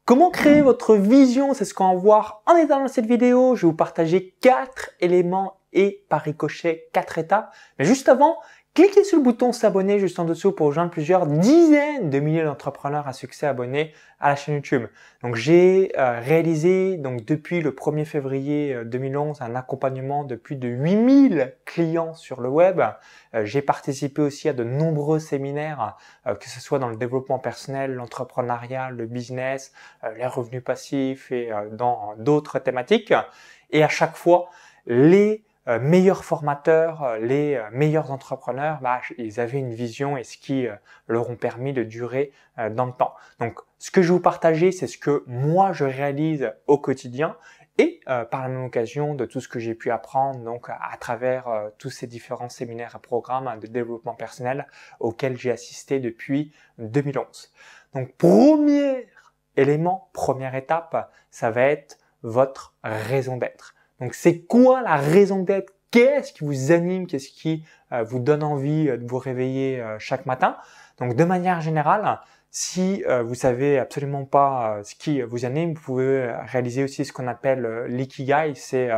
Comment créer votre vision? C'est ce qu'on va voir en état dans cette vidéo. Je vais vous partager 4 éléments et par ricochet 4 étapes. Mais juste avant, cliquez sur le bouton s'abonner juste en dessous pour rejoindre plusieurs dizaines de milliers d'entrepreneurs à succès abonnés à la chaîne YouTube. Donc j'ai réalisé depuis le 1er février 2011 un accompagnement de plus de 8000 clients sur le web. J'ai participé aussi à de nombreux séminaires, que ce soit dans le développement personnel, l'entrepreneuriat, le business, les revenus passifs et dans d'autres thématiques. Et à chaque fois, les meilleurs formateurs, les meilleurs entrepreneurs, ils avaient une vision et ce qui leur ont permis de durer dans le temps. Donc, ce que je vais vous partager, c'est ce que moi je réalise au quotidien et par la même occasion de tout ce que j'ai pu apprendre donc à travers tous ces différents séminaires et programmes de développement personnel auxquels j'ai assisté depuis 2011. Donc, premier élément, première étape, ça va être votre raison d'être. Donc, c'est quoi la raison d'être? Qu'est-ce qui vous anime? Qu'est-ce qui vous donne envie de vous réveiller chaque matin? Donc, de manière générale, si vous savez absolument pas ce qui vous anime, vous pouvez réaliser aussi ce qu'on appelle l'ikigai, c'est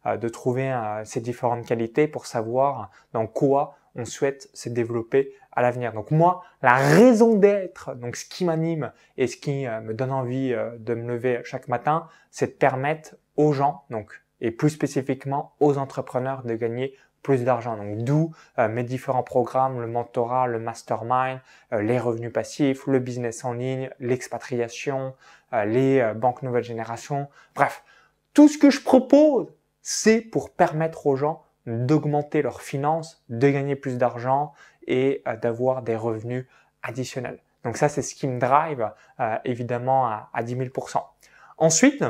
de trouver ces différentes qualités pour savoir dans quoi on souhaite se développer à l'avenir. Donc moi, la raison d'être, donc ce qui m'anime et ce qui me donne envie de me lever chaque matin, c'est de permettre aux gens, et plus spécifiquement aux entrepreneurs de gagner plus d'argent. Donc d'où mes différents programmes, le mentorat, le mastermind, les revenus passifs, le business en ligne, l'expatriation, les banques nouvelle génération. Bref, tout ce que je propose, c'est pour permettre aux gens d'augmenter leurs finances, de gagner plus d'argent et d'avoir des revenus additionnels. Donc ça, c'est ce qui me drive évidemment à 10 000%. Ensuite,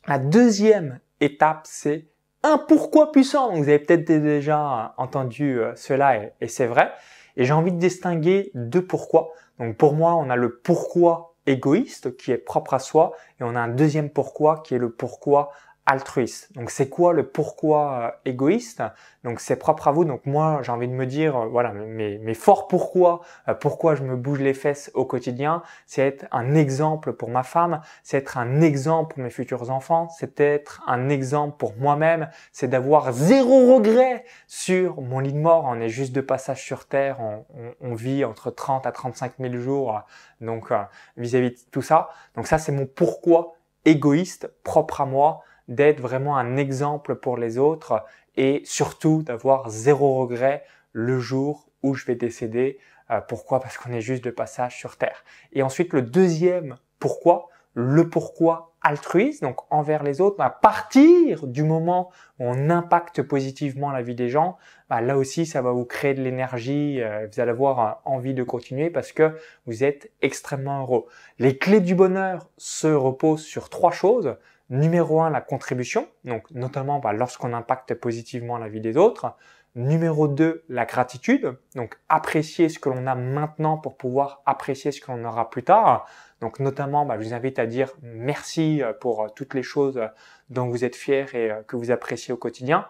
la deuxième étape, c'est un pourquoi puissant. Donc, vous avez peut-être déjà entendu cela et c'est vrai. Et j'ai envie de distinguer deux pourquoi. Donc pour moi, on a le pourquoi égoïste qui est propre à soi et on a un deuxième pourquoi qui est le pourquoi altruiste. Donc c'est quoi le pourquoi égoïste? Donc c'est propre à vous. Donc moi j'ai envie de me dire voilà mes forts pourquoi je me bouge les fesses au quotidien, c'est être un exemple pour ma femme, c'est être un exemple pour mes futurs enfants, c'est être un exemple pour moi-même, c'est d'avoir zéro regret sur mon lit de mort. On est juste de passage sur terre, on vit entre 30 à 35 000 jours donc vis-à-vis de tout ça. Donc ça c'est mon pourquoi égoïste propre à moi, d'être vraiment un exemple pour les autres et surtout d'avoir zéro regret le jour où je vais décéder. Pourquoi? Parce qu'on est juste de passage sur Terre. Et ensuite, le deuxième pourquoi, le pourquoi altruiste, donc envers les autres, à partir du moment où on impacte positivement la vie des gens, là aussi, ça va vous créer de l'énergie, vous allez avoir envie de continuer parce que vous êtes extrêmement heureux. Les clés du bonheur se reposent sur 3 choses. Numéro 1, la contribution, donc notamment lorsqu'on impacte positivement la vie des autres. Numéro 2, la gratitude, donc apprécier ce que l'on a maintenant pour pouvoir apprécier ce que l'on aura plus tard. Donc notamment, je vous invite à dire merci pour toutes les choses dont vous êtes fiers et que vous appréciez au quotidien.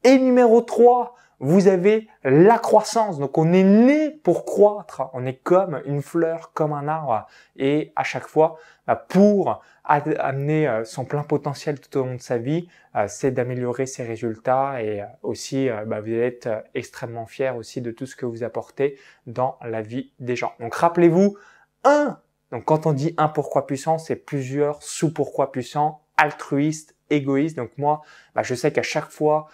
Et numéro 3, vous avez la croissance. Donc on est né pour croître, on est comme une fleur, comme un arbre. Et à chaque fois, pour amener son plein potentiel tout au long de sa vie, c'est d'améliorer ses résultats et aussi vous êtes extrêmement fier aussi de tout ce que vous apportez dans la vie des gens. Donc rappelez-vous, donc quand on dit un pourquoi puissant, c'est plusieurs sous-pourquoi puissants, altruiste, égoïste. Donc moi, je sais qu'à chaque fois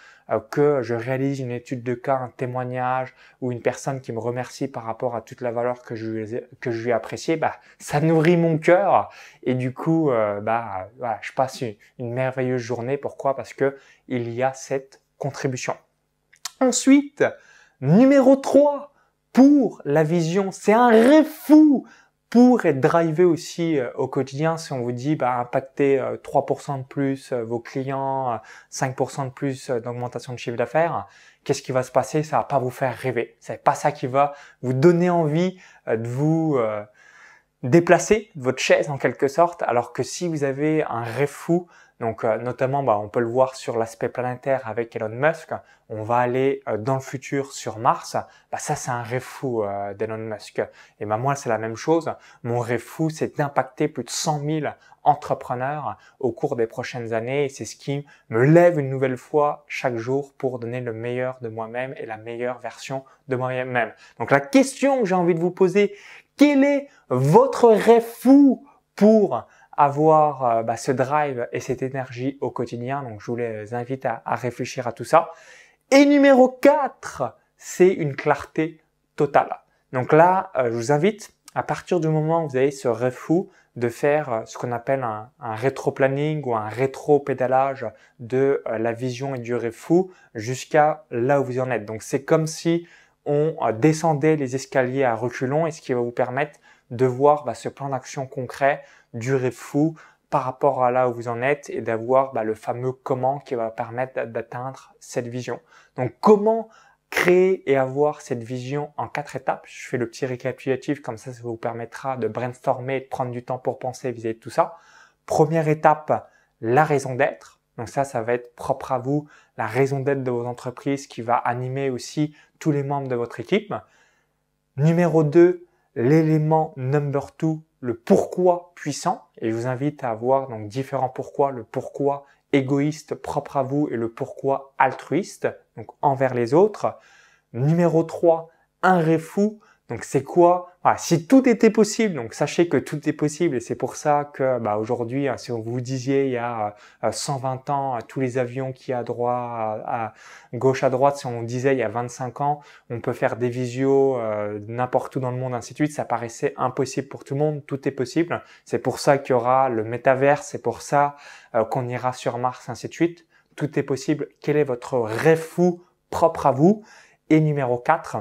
que je réalise une étude de cas, un témoignage ou une personne qui me remercie par rapport à toute la valeur que je lui ai appréciée, ça nourrit mon cœur et du coup, je passe une merveilleuse journée. Pourquoi? Parce que il y a cette contribution. Ensuite, numéro 3, pour la vision, c'est un rêve fou. Pour être drivé aussi au quotidien, si on vous dit impacter 3% de plus vos clients, 5% de plus d'augmentation de chiffre d'affaires, qu'est-ce qui va se passer? Ça va pas vous faire rêver. C'est pas ça qui va vous donner envie de vous déplacer de votre chaise en quelque sorte, alors que si vous avez un rêve fou, Donc notamment, on peut le voir sur l'aspect planétaire avec Elon Musk. On va aller dans le futur sur Mars. Ça, c'est un rêve fou d'Elon Musk. Et moi, c'est la même chose. Mon rêve fou, c'est d'impacter plus de 100 000 entrepreneurs au cours des prochaines années. Et c'est ce qui me lève une nouvelle fois chaque jour pour donner le meilleur de moi-même et la meilleure version de moi-même. Donc la question que j'ai envie de vous poser, quel est votre rêve fou pour avoir ce drive et cette énergie au quotidien? Donc je vous les invite à réfléchir à tout ça. Et numéro 4, c'est une clarté totale. Donc là, je vous invite, à partir du moment où vous avez ce rêve fou, de faire ce qu'on appelle un rétro-planning ou un rétro-pédalage de la vision et du rêve fou jusqu'à là où vous en êtes. Donc c'est comme si on descendait les escaliers à reculons, et ce qui va vous permettre de voir ce plan d'action concret du rêve fou par rapport à là où vous en êtes, et d'avoir le fameux comment qui va permettre d'atteindre cette vision. Donc comment créer et avoir cette vision en 4 étapes. Je fais le petit récapitulatif, comme ça vous permettra de brainstormer, de prendre du temps pour penser vis-à-vis de tout ça. Première étape, la raison d'être. Donc ça va être propre à vous, la raison d'être de vos entreprises qui va animer aussi tous les membres de votre équipe. Numéro 2, l'élément number 2, le pourquoi puissant. Et je vous invite à avoir donc différents pourquoi, le pourquoi égoïste propre à vous et le pourquoi altruiste, donc envers les autres. Numéro 3, un rêve fou. Donc c'est quoi? Si tout était possible, donc sachez que tout est possible, et c'est pour ça que aujourd'hui, si on vous disiez il y a 120 ans, tous les avions qui à droite, à gauche, à droite, si on disait il y a 25 ans, on peut faire des visios n'importe où dans le monde, ainsi de suite, ça paraissait impossible pour tout le monde. Tout est possible. C'est pour ça qu'il y aura le métaverse, c'est pour ça qu'on ira sur Mars, ainsi de suite. Tout est possible. Quel est votre rêve fou propre à vous? Et numéro 4,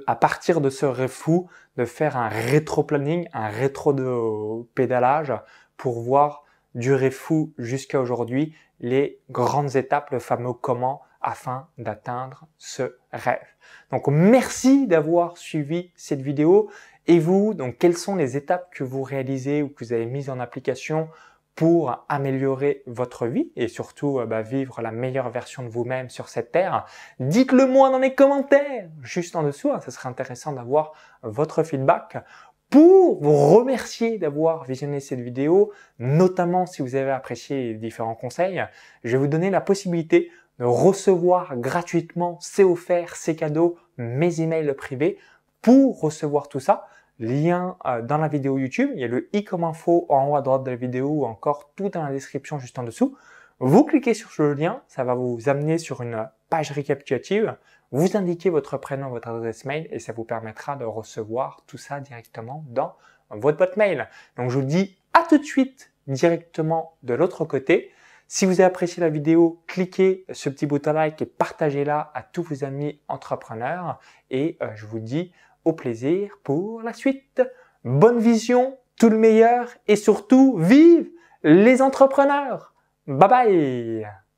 à partir de ce rêve fou, de faire un rétro-planning, un rétro de pédalage pour voir du rêve fou jusqu'à aujourd'hui les grandes étapes, le fameux comment, afin d'atteindre ce rêve. Donc merci d'avoir suivi cette vidéo. Et vous, donc quelles sont les étapes que vous réalisez ou que vous avez mises en application pour améliorer votre vie et surtout vivre la meilleure version de vous-même sur cette terre? Dites-le moi dans les commentaires, juste en dessous, ça serait intéressant d'avoir votre feedback. Pour vous remercier d'avoir visionné cette vidéo, notamment si vous avez apprécié les différents conseils, je vais vous donner la possibilité de recevoir gratuitement, c'est offert, c'est cadeau, mes emails privés. Pour recevoir tout ça, lien dans la vidéo YouTube, il y a le i comme info en haut à droite de la vidéo ou encore tout dans la description juste en dessous. Vous cliquez sur ce lien, ça va vous amener sur une page récapitulative, vous indiquez votre prénom, votre adresse mail et ça vous permettra de recevoir tout ça directement dans votre boîte mail. Donc je vous dis à tout de suite directement de l'autre côté. Si vous avez apprécié la vidéo, cliquez ce petit bouton like et partagez-la à tous vos amis entrepreneurs et je vous dis au plaisir pour la suite. Bonne vision, tout le meilleur et surtout, vive les entrepreneurs! Bye bye!